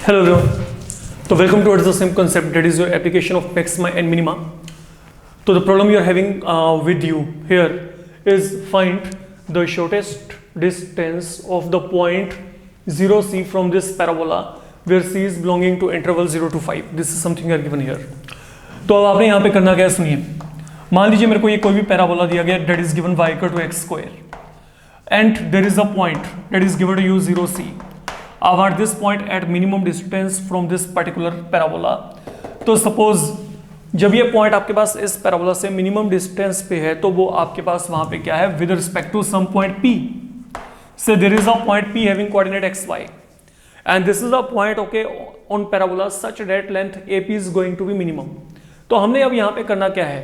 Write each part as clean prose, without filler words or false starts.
Hello everyone. So welcome towards the same concept, that is your application of maxima and minima. So the problem you are having with you here is find the shortest distance of the point 0c from this parabola where c is belonging to interval 0 to 5. This is something you are given here. तो अब आपने यहाँ पे करना क्या है सुनिए. मान लीजिए मेरे को ये कोई भी पैराबोला दिया गया, that is given y equal to x square and there is a point that is given to you 0c. At this point at minimum distance from this particular parabola. तो सपोज जब ये point आपके पास इस parabola से minimum distance पे है तो वो आपके पास वहां पे क्या है, with respect to some point p. So there is a point p having coordinate xy and this is a point okay on parabola such that length ap is going to be minimum. तो हमने अब यहाँ पे करना क्या है,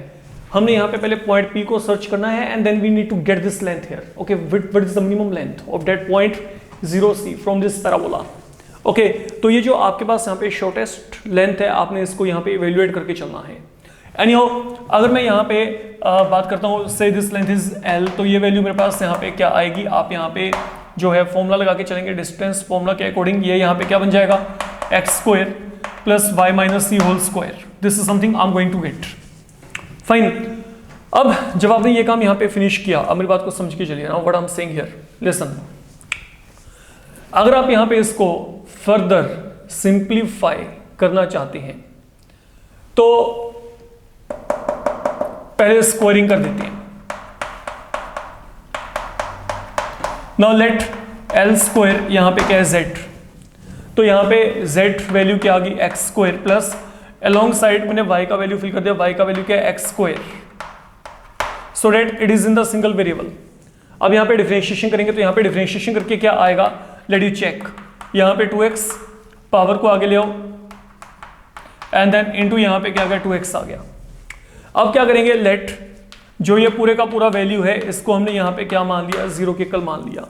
हमने यहाँ पे पहले पॉइंट p को सर्च करना है and then we need to get this length here. Okay, what is the minimum length of that point 0c from this parabola. Okay तो ये जो आपके पास यहाँ पे शॉर्टेस्ट लेंथ है, आपने इसको यहाँ पे इवेल्युएट करके चलना है. एनीहाउ अगर मैं यहाँ पे बात करता हूँ, से दिस लेंथ इज l, तो ये वैल्यू मेरे पास यहाँ पे क्या आएगी, आप यहाँ पे जो है फॉर्मूला लगा के चलेंगे डिस्टेंस फॉर्मूला के अकॉर्डिंग. ये यहाँ पे क्या बन जाएगा, X square plus Y minus C whole square. This is something I am going to get. Fine. अब जब आपने ये काम यहाँ पे फिनिश किया, अब मेरी बात को समझ के चलिए ना, what I am saying here. Listen, अगर आप यहां पे इसको फर्दर सिंप्लीफाई करना चाहते हैं तो पहले स्क्वायरिंग कर देते हैं. नाउ लेट एल स्क्वायर यहां पे क्या है z, तो यहां पे z वैल्यू क्या आ गई X square plus along side मैंने y का वैल्यू फिल कर दिया, y का वैल्यू क्या है X square, so that it is in the single variable. अब यहां पे डिफरेंशिएशन करेंगे तो यहां पे डिफरेंशिएशन करके क्या आएगा, लेट यू चेक. यहां पे 2x पावर को आगे ले आओ एंड देन इनटू यहां पे क्या आ गया 2x आ गया. अब क्या करेंगे, लेट जो ये पूरे का पूरा वैल्यू है इसको हमने यहां पे क्या मान लिया, जीरो के इक्वल मान लिया.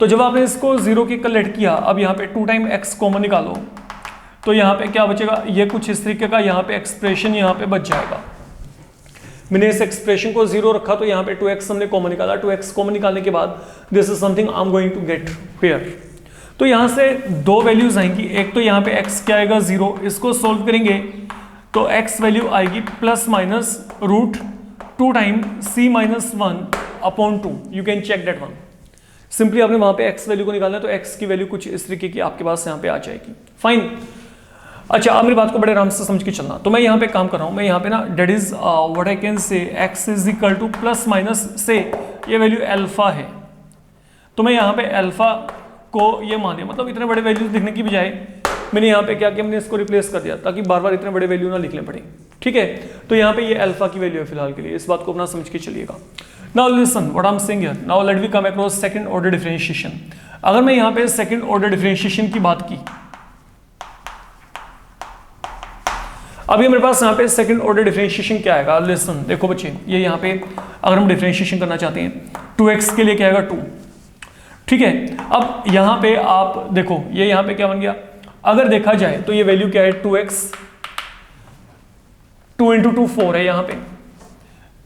तो जब आपने इसको जीरो के इक्वल लेट किया, अब यहां पे 2 टाइम x कॉमन निकालो तो यहां पे क्या बचेगा, ये कुछ इस तरीके का यहां पे एक्सप्रेशन यहां पे बच जाएगा. मैंने इस एक्सप्रेशन को जीरो रखा तो यहाँ पे 2x हमने कॉमन निकाला. 2x कॉमन निकालने के बाद this is something I am going to get here. तो यहाँ से दो वैल्यूज आएंगी, एक तो यहाँ पे x क्या आएगा 0, इसको सोल्व करेंगे तो x वैल्यू आएगी plus minus root 2 time c minus 1 upon 2. You can check that one. Simply आपने वहां पे x वैल्यू को निकालना है तो x की वैल्यू कुछ इस तरीके की आपके पास यहाँ पे आ जाएगी. फाइन. अच्छा, अब मेरी बात को बड़े आराम से समझ के चलना. तो मैं यहाँ पे काम कर रहा हूँ, मैं यहाँ पे ना that is what I can say x is equal to plus minus से ये वैल्यू अल्फा है, तो मैं यहाँ पे अल्फा को ये मान लिया. मतलब इतने बड़े वैल्यूज लिखने की बजाय मैंने यहाँ पे क्या किया, मैंने इसको रिप्लेस कर दिया ताकि बार बार इतने बड़े वैल्यू ना लिखने पड़े. ठीक है, तो यहाँ पे ये अल्फा की वैल्यू है फिलहाल के लिए, इस बात को अपना समझ के चलिएगा. Now listen what I am saying here. Now let we come across second order differentiation. अगर मैं यहाँ पे सेकंड ऑर्डर डिफरेंशिएशन की बात की, अभी मेरे पास यहाँ पे सेकंड ऑर्डर डिफरेंशिएशन क्या आएगा. लिसन, देखो बच्चे, ये यहाँ पे अगर हम डिफरेंशिएशन करना चाहते हैं 2x के लिए क्या आएगा 2. ठीक है, अब यहाँ पे आप देखो ये यहाँ पे क्या बन गया, अगर देखा जाए तो ये वैल्यू क्या है 2x, 2 इंटू 2 4 है. यहाँ पे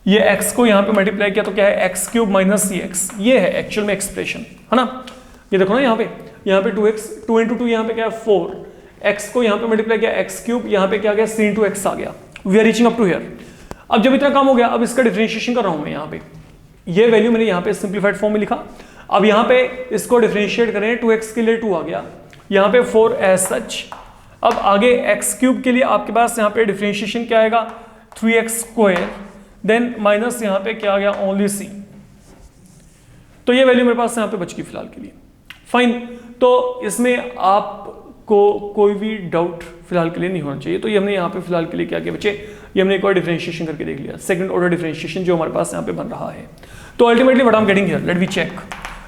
ये x को यहाँ पे मल्टीप्लाई किया तो क्या है x क्यूब माइनस cx. ये है एक्चुअल में एक्सप्रेशन, है ना. ये देखो ना यहाँ पे 2x, 2 इंटू 2 यहाँ पे क्या है 4, x को यहाँ पे मल्टीप्लाई किया x क्यूब, यहाँ पे क्या आ गया c इंटू x आ गया. We are reaching up to here. अब जब इतना काम हो गया, अब इसका डिफरेंशिएशन कर रहा हूं मैं. यहाँ पे ये वैल्यू मैंने यहाँ पे सिंप्लीफाइड फॉर्म में लिखा. अब यहाँ पे इसको डिफरेंशिएट करें, 2x के लिए 2 आ गया, यहाँ पे 4 एज सच. अब आगे x क्यूब के लिए आपके पास यहाँ पे डिफरेंशिएशन क्या आएगा 3x स्क्वायर, देन माइनस यहाँ पे क्या आ गया ओनली c. तो ये वैल्यू मेरे पास यहाँ पे बच गई फिलहाल के लिए. फाइन. तो इसमें आपको कोई भी डाउट फिलहाल के लिए नहीं होना चाहिए. तो ये हमने यहाँ पे फिलहाल के लिए क्या किया बच्चे, ये हमने एक और डिफरेंशिएशन करके देख लिया, सेकंड ऑर्डर डिफरेंशिएशन जो हमारे पास यहाँ पे बन रहा है. तो ultimately what I am getting here, let we check.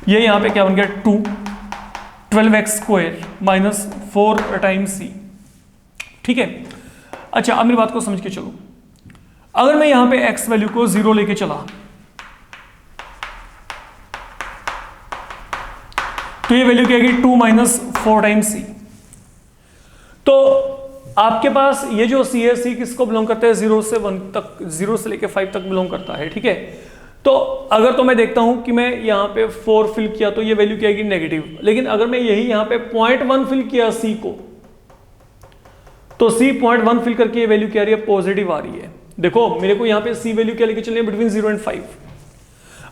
ये यहाँ पे क्या बन गया 2 12x square minus 4 times c. ठीक है. अच्छा, अब मेरी बात को समझ के चलो. अगर मैं यहाँ पे x वैल्यू को 0 लेके चला तो ये वैल्यू क्या आएगी 2 माइनस 4 टाइम्स c. तो आपके पास ये जो c है, c किसको बिलोंग करता है 0 से 1 तक, 0 से लेके 5 तक बिलोंग करता है. ठीक है. तो अगर तो मैं देखता हूं कि मैं यहाँ पे 4 फिल किया तो ये वैल्यू क्या आएगी नेगेटिव. लेकिन अगर मैं यही यहाँ पे 0.1 फिल किया c को तो सी 0.1 फिल करके ये वैल्यू क्या आ रही है, पॉजिटिव आ रही है। देखो मेरे को यहाँ पे सी वैल्यू क्या लेके चलनी है, बिटवीन 0 एंड 5।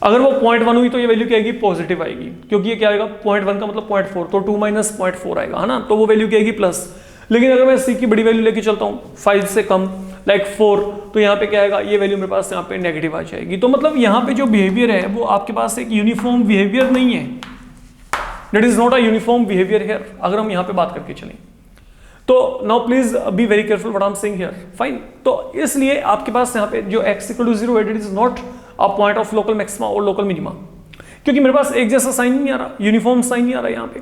अगर वो 0.1 हुई तो ये वैल्यू क्या आएगी, पॉजिटिव आएगी, क्योंकि ये क्या आएगा 0.1 का मतलब 0.4, तो 2 माइनस 0.4 आएगा, है ना, तो वो वैल्यू क्या आएगी प्लस। लेकिन अगर मैं सी की बड़ी वैल्यू लेके चलता हूँ 5 से कम, लाइक 4, तो यहाँ पे क्या आएगा, ये वैल्यू मेरे पास यहाँ पे नेगेटिव आ जाएगी। तो मतलब यहाँ पे जो बिहेवियर है वो आपके पास एक यूनिफॉर्म बिहेवियर नहीं है, that is not a uniform behaviour here, अगर हम यहाँ पे बात करके चलें तो। Now please be very careful what I am saying here, fine. तो इसलिए आपके पास यहाँ पे जो x इक्वल टू 0 है, it is not a point of local maxima और लोकल मिनिमा, क्योंकि मेरे पास एक जैसा साइन नहीं आ रहा, यूनिफॉर्म साइन नहीं आ रहा यहाँ पे,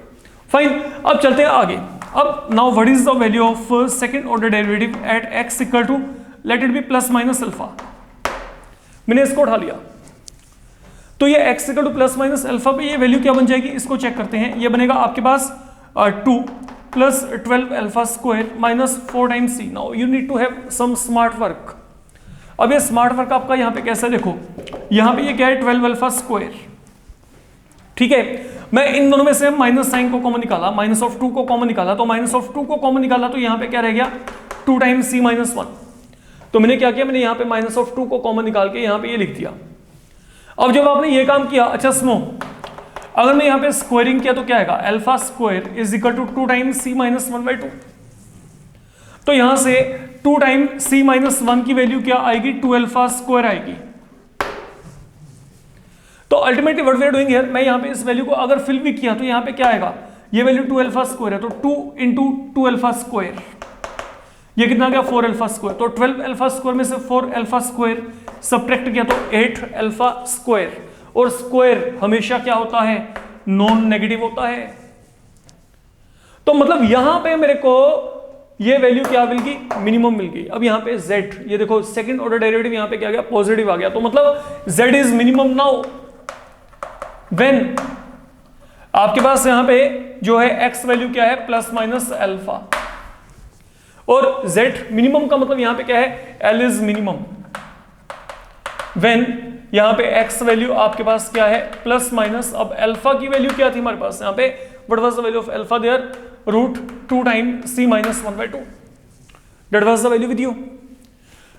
फाइन। अब चलते हैं आगे। अब now what is the value of second order derivative at x equal to, let it be plus minus alpha. मैंने इसको उठा लिया, तो ये x equal to plus minus alpha पे ये वैल्यू क्या बन जाएगी, इसको चेक करते हैं। ये बनेगा आपके पास 2 plus 12 alpha square minus 4 times c. Now you need to have some smart work. अब ये स्मार्ट वर्क आपका यहाँ पे कैसा, देखो यहाँ पे ये क्या है 12 अल्फा स्क्वायर, ठीक है। मैं इन दोनों में से माइनस साइन को कॉमन निकाला, माइनस ऑफ 2 को कॉमन निकाला, तो माइनस ऑफ 2 को कॉमन निकाला तो यहाँ पे क्या रह गया 2 टाइम्स सी माइनस 1। तो मैंने क्या किया, मैंने यहाँ पे माइनस ऑफ 2 को कॉमन निकाल के यहाँ पे ये लिख दिया। अब जब आपने ये काम किया, अच्छा सुनो, अगर मैं यहाँ पे स्क्वायरिंग किया तो क्या आएगा, alpha square is equal to 2 times c minus 1/2। तो यहां से 2 टाइम सी माइनस 1 की वैल्यू क्या आएगी, 2 अल्फा स्क्वायर आएगी। तो ultimately what we are doing here, मैं यहाँ पे इस वैल्यू को अगर फिल भी किया तो यहाँ पे क्या आएगा, ये वैल्यू 2 अल्फा स्क्वायर है, तो 2 इंटू 2 अल्फा स्क्वायर, ये कितना गया 4 अल्फा स्क्वायर। तो 12 अल्फा स्क्वायर में से 4 अल्फा स्क्वायर सब्ट्रैक्ट किया तो 8 अल्फा स्क्वायर, और स्क्वायर हमेशा क्या होता है, नॉन नेगेटिव होता है। तो मतलब यहां पे मेरे को ये वैल्यू क्या मिल गई, मिनिमम मिल गई। अब यहां पे z, ये देखो सेकंड ऑर्डर डेरिवेटिव यहां पे क्या गया, पॉजिटिव आ गया। तो मतलब z is minimum now when आपके पास यहां पे जो है x वैल्यू क्या है, प्लस माइनस अल्फा, और z मिनिमम का मतलब यहां पे क्या है, l इज मिनिमम व्हेन यहां पे x वैल्यू आपके पास क्या है, प्लस माइनस। अब अल्फा की वैल्यू क्या थी हमारे पास, यहां पे what was the value of alpha there, root 2 time c minus 1/2, that was the value with you.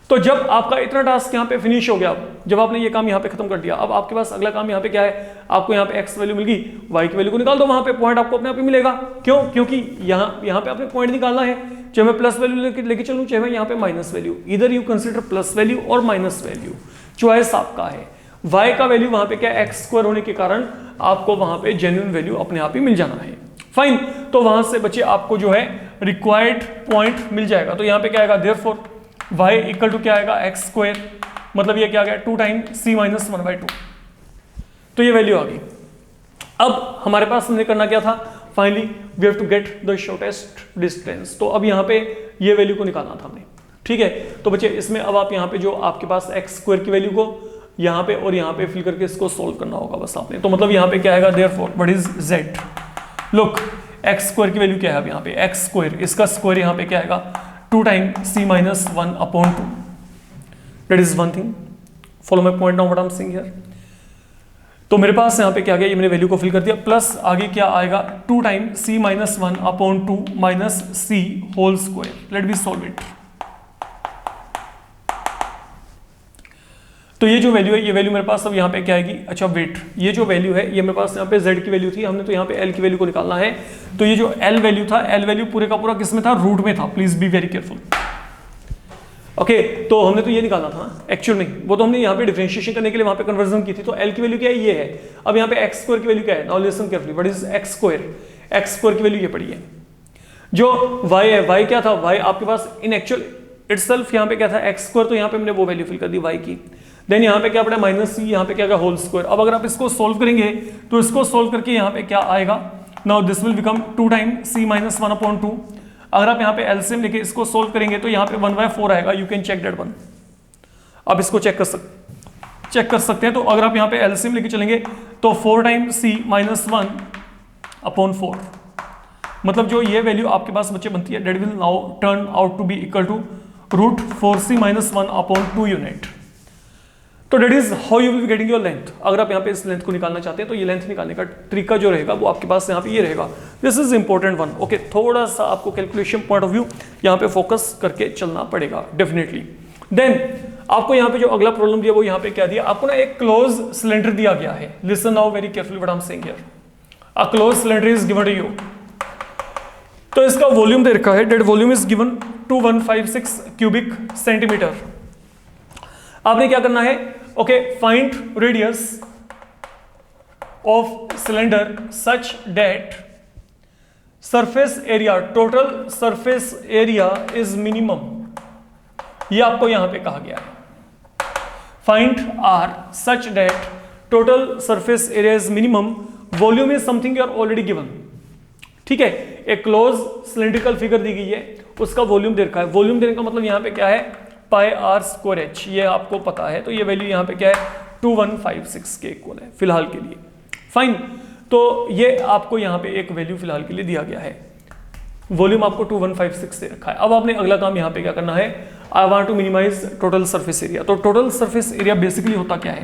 तो जब आपका इतना टास्क यहाँ पे फिनिश हो गया, जब आपने ये काम यहाँ पे खत्म कर दिया, अब आपके पास अगला काम यहाँ पे क्या है, आपको यहाँ पे x वैल्यू मिल गई, y की वैल्यू को निकाल दो, वहां पे पॉइंट आपको अपने आप ही मिलेगा। क्यों, क्योंकि यहाँ पे आपने पॉइंट निकालना है, चाहे मैं प्लस वैल्यू लेके चलूं, चाहे मैं यहाँ पे माइनस वैल्यू, इधर यू कंसिडर प्लस वैल्यू और माइनस वैल्यू, चॉइस आपका है। y का वैल्यू वहां पे क्या x स्क्वायर होने के कारण आपको वहां पे जेन्युइन वैल्यू अपने आप ही मिल जाना है, फाइन। तो वहां से बच्चे आपको जो है रिक्वायर्ड पॉइंट मिल जाएगा। तो यहाँ पे क्या आएगा, देयरफॉर y इक्वल टू क्या आएगा, x स्क्वायर, मतलब ये क्या आ गया 2 टाइम c माइनस 1/2। तो ये वैल्यू आ गई। अब हमारे पास हमने करना क्या था, finally we have to get the shortest distance. तो अब यहाँ पे ये वैल्यू को निकालना था हमने, ठीक है। तो बच्चे इसमें अब आप यहाँ पे जो आपके पास x स्क्वायर की वैल्यू को यहाँ पे और यहाँ पे फिल करके इसको सोल्व करना होगा बस आपने। तो मतलब यहाँ पे क्या आएगा, therefore what is z, look x square की वैल्यू क्या है, अब यहाँ पे x स्क्वायर, इसका स्क्वायर यहाँ पे क्या आएगा 2 time c minus 1/2, that is one thing. Follow my point now what I am saying here. तो मेरे पास यहाँ पे क्या गया, ये मैंने वैल्यू को फिल कर दिया, प्लस आगे क्या आएगा 2 time c minus 1/2 minus c whole square, let be solve it. तो ये जो वैल्यू है, ये वैल्यू मेरे पास अब यहाँ पे क्या आएगी, अच्छा वेट, ये जो वैल्यू है ये मेरे पास यहाँ पे z की वैल्यू थी, हमने तो यहाँ पे l की वैल्यू को निकालना है। तो ये जो l वैल्यू था, l वैल्यू पूरे का पूरा किस में था, रूट में था, please be very careful. Okay, तो हमने तो ये निकालना था एक्चुअल में, वो तो हमने यहाँ पे डिफरेंशिएशन करने के लिए वहाँ पे कन्वर्जन की थी। तो l की वैल्यू क्या है, ये है। अब यहाँ पे x स्क्वायर की वैल्यू क्या है, now listen carefully, what is x square, x square की वैल्यू ये पड़ी है। जो y है, y क्या था, y आपके पास इन एक्चुअल इटसेल्फ यहाँ पे क्या था x स्क्वायर, तो यहाँ पे मैंने वो वैल्यू फिल कर दी y की। देन यहाँ पे क्या पड़ा माइनस c, यहाँ पे क्या क्या होल स्क्वायर। अब अगर आप इसको सोल्व करेंगे तो इसको सोल्व करके यहाँ पे क्या आएगा, now this will become 2 time c minus 1/2। अगर आप यहाँ पे एलसीएम लेके इसको सोल्व करेंगे तो यहाँ पे 1/4 आएगा, you can check that one. आप इसको चेक कर सकते हैं। तो अगर आप यहाँ पे एलसीएम लेके चलेंगे तो 4 टाइम c माइनस 1/4, मतलब जो ये वैल्यू आपके पास बच्चे बनती है, that will now turn out to be equal to root 4c minus 1/2 unit. तो that is how you will be getting your length. अगर आप यहाँ पे इस लेंथ को निकालना चाहते हैं तो ये लेंथ निकालने का तरीका जो रहेगा वो आपके पास यहाँ पे ये रहेगा। This is important one. Okay, थोड़ा सा आपको कैलकुलेशन पॉइंट ऑफ व्यू यहाँ पे फोकस करके चलना पड़ेगा डेफिनेटली। देन आपको यहाँ पे जो अगला प्रॉब्लम दिया वो यहाँ पे क्या दिया, आपको ना एक क्लोज सिलेंडर दिया गया है। Listen now very carefully what I am saying here. A close cylinder is given to you. तो इसका वॉल्यूम दे रखा है, that volume is given 2156 cubic centimetre. आपने क्या करना है, okay, find radius of cylinder such that surface area, total surface area is minimum. ये आपको यहां पे कहा गया है, find r such that total surface area is minimum, volume is something you are already given. ठीक है, एक क्लोज सिलेंड्रिकल फिगर दी गई है, उसका वॉल्यूम दे रखा है। वॉल्यूम देने का मतलब यहां पे क्या है, पाई आर स्क्वायर एच, ये आपको पता है। तो ये वैल्यू यहां पे क्या है, 2156 के इक्वल है फिलहाल के लिए। फाइन, तो ये आपको यहां पे एक वैल्यू फिलहाल के लिए दिया गया है, वॉल्यूम आपको 2156 दे रखा है। अब आपने अगला काम यहां पे क्या करना है, I want to minimise total surface area. तो टोटल सरफेस एरिया बेसिकली होता क्या है,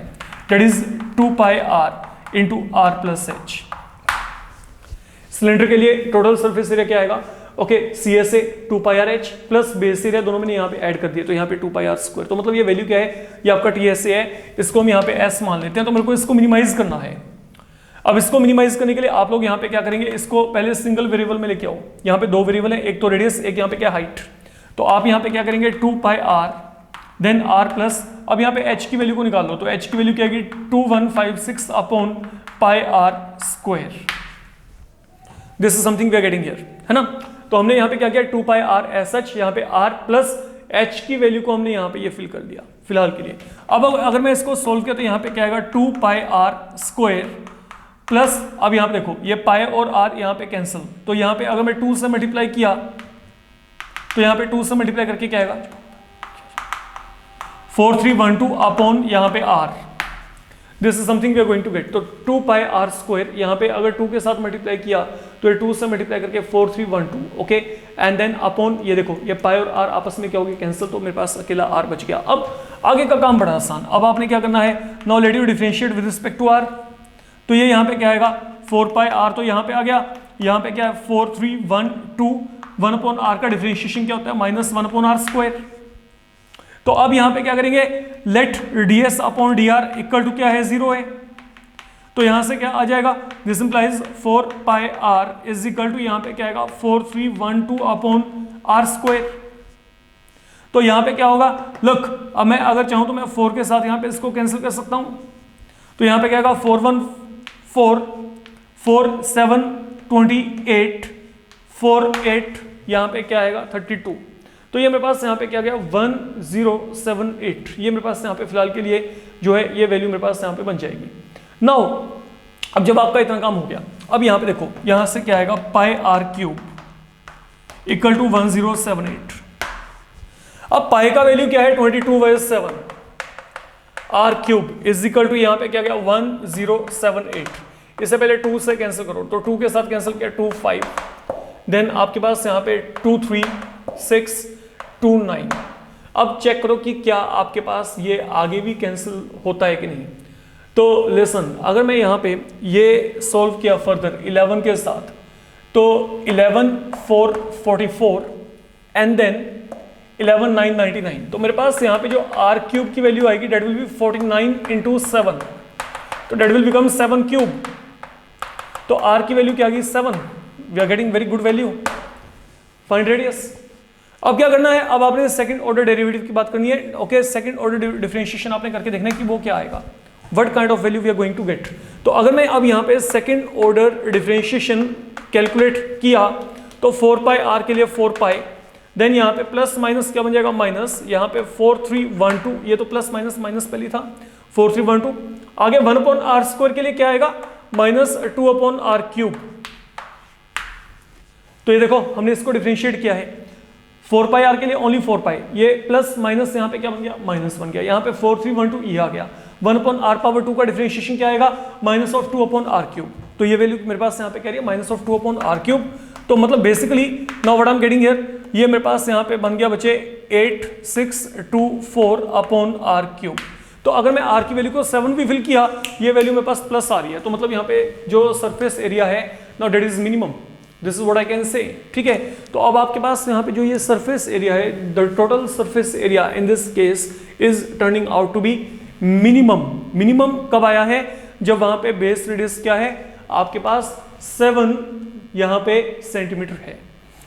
that is 2 pi r into r plus h. Cylinder के लिए टोटल सरफेस एरिया क्या आएगा, okay, c s a 2 pi r h plus base area, दोनों मैंने यहाँ पे ऐड कर दिया, तो यहाँ पे 2 पाई आर स्क्वायर। तो मतलब ये वैल्यू क्या है, ये आपका टी एस ए है, इसको हम यहाँ पे एस मान लेते हैं। तो मेरे को इसको मिनिमाइज करना है। अब इसको मिनिमाइज करने के लिए आप लोग यहाँ पे क्या करेंगे, इसको पहले सिंगल वेरिएबल में लेके आओ। यहाँ पे दो वेरिएबल है, एक तो रेडियस, एक यहाँ पे क्या हाइट। तो आप यहाँ पे क्या करेंगे, 2 pi are then are plus, अब यहाँ पे एच की वैल्यू को निकाल लो। तो एच की वैल्यू क्या आएगी, 2156 upon pi r square. This is something we are getting here, है ना। तो हमने यहाँ पे क्या किया, 2 पाई आर एस एच, यहाँ पे आर प्लस एच की वैल्यू को हमने यहाँ पे ये फिल कर दिया फिलहाल के लिए। अब अगर मैं इसको सोल्व किया तो यहाँ पे क्या आएगा, 2 पाई आर स्क्वायर प्लस, अब यहाँ पे देखो ये पाई और आर यहाँ पे कैंसिल, तो यहाँ पे अगर मैं 2 से मल्टीप्लाई किया तो यहाँ पे 2 से मल्टीप्लाई करके क्या आएगा, 4312 अपॉन यहाँ पे r. This is something we are going to get. तो 2 पाई आर स्क्वायर, यहाँ पे अगर 2 के साथ मल्टीप्लाई किया तो ये 2 से मल्टीप्लाई करके 4312, ओके, एंड देन अपॉन ये देखो ये पाई और आर आपस में क्या होगी, कैंसिल, तो मेरे पास अकेला आर बच गया। अब आगे का काम बड़ा आसान। अब आपने क्या करना है, now let you differentiate with respect to r. तो ये यहाँ पे क्या आएगा, 4 पाई आर, तो यहाँ पे आ गया, यहाँ पे क्या है 4312, 1 अपॉन आर का डिफरेंशिएशन क्या होता है, माइनस 1 अपॉन आर स्क्वायर। तो अब यहाँ पे क्या करेंगे, let ds upon dr equal to क्या है, 0 है। तो यहां से क्या आ जाएगा, this implies 4 pi r is equal to यहाँ पे क्या आएगा, 4312 अपॉन आर स्क्वायर। तो यहाँ पे क्या होगा, लुक, अब मैं अगर चाहूं तो मैं 4 के साथ यहाँ पे इसको कैंसिल कर सकता हूं। तो यहाँ पे क्या आएगा, 414 4 7 28 4 8, यहाँ पे क्या आएगा 32। तो ये मेरे पास यहाँ पे क्या गया 1078, ये मेरे पास यहाँ पे फिलहाल के लिए जो है ये वैल्यू मेरे पास यहाँ पे बन जाएगी। नाउ अब जब आपका इतना काम हो गया, अब यहाँ पे देखो यहाँ से क्या आएगा, pi r cube equal to 1078। अब पाई का वैल्यू क्या है 22/7, r cube is equal to यहाँ पे क्या गया 1078। इससे पहले 2 से कैंसिल करो, तो 2 के साथ कैंसिल किया 2 5, देन आपके पास यहाँ पे 2 3 6 2 9। अब चेक करो कि क्या आपके पास ये आगे भी कैंसिल होता है कि नहीं। तो लिसन, अगर मैं यहाँ पे ये सॉल्व किया फर्दर 11 के साथ, तो 11 4 44 एंड देन 11 9 99, तो मेरे पास यहाँ पे जो आर क्यूब की वैल्यू आएगी डेट विल बी 49 इंटू 7, तो डेट विल बिकम 7 क्यूब। तो आर की वैल्यू क्या आ गई 7, we are getting very good value. Find radius. अब क्या करना है, अब आपने सेकंड ऑर्डर डेरिवेटिव की बात करनी है। ओके, सेकंड ऑर्डर डिफरेंशिएशन आपने करके देखना है कि वो क्या आएगा, what kind of value we are going to get. तो अगर मैं अब यहाँ पे सेकंड ऑर्डर डिफरेंशिएशन कैलकुलेट किया तो 4 पाई आर के लिए 4 पाई, देन यहाँ पे प्लस माइनस क्या बन जाएगा, माइनस, यहाँ पे 4312, ये तो प्लस माइनस माइनस पहले था 4312, आगे 1 अपॉन आर स्क्वायर के लिए क्या आएगा, माइनस 2 अपॉन आर क्यूब। तो ये देखो हमने इसको डिफरेंशिएट किया है, 4 पाई आर के लिए ओनली 4 पाई, ये प्लस माइनस यहाँ पे क्या बन गया, माइनस बन गया। यहाँ पे 4312 ये आ गया, 1 अपॉन आर पावर 2 का डिफरेंशिएशन क्या आएगा, minus of 2 upon r cube. तो ये वैल्यू मेरे पास यहाँ पे क्या रही है, minus of 2 upon r cube. तो मतलब basically now what I am getting here, ये मेरे पास यहाँ पे बन गया बच्चे 8624 अपॉन आर क्यूब। तो अगर मैं r की वैल्यू को 7 भी फिल किया, ये वैल्यू मेरे पास प्लस आ रही है, तो मतलब यहाँ पे जो सरफेस एरिया है now that is minimum, this is what I can से, ठीक है। तो अब आपके पास यहाँ पे जो ये सरफेस एरिया है, the total surface area in this case is turning out to be minimum. Minimum कब आया है, जब वहां पे बेस रेडियस क्या है आपके पास 7 यहाँ पे सेंटीमीटर है।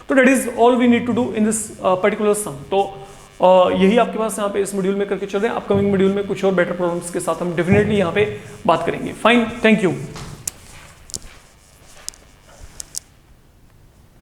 तो that is all we need to do in this particular sum. तो यही आपके पास यहाँ पे इस मॉड्यूल में करके चल रहे हैं। अपकमिंग मॉड्यूल में कुछ और बेटर प्रॉब्लम्स के साथ हम डेफिनेटली यहाँ पे बात करेंगे। Fine, thank you.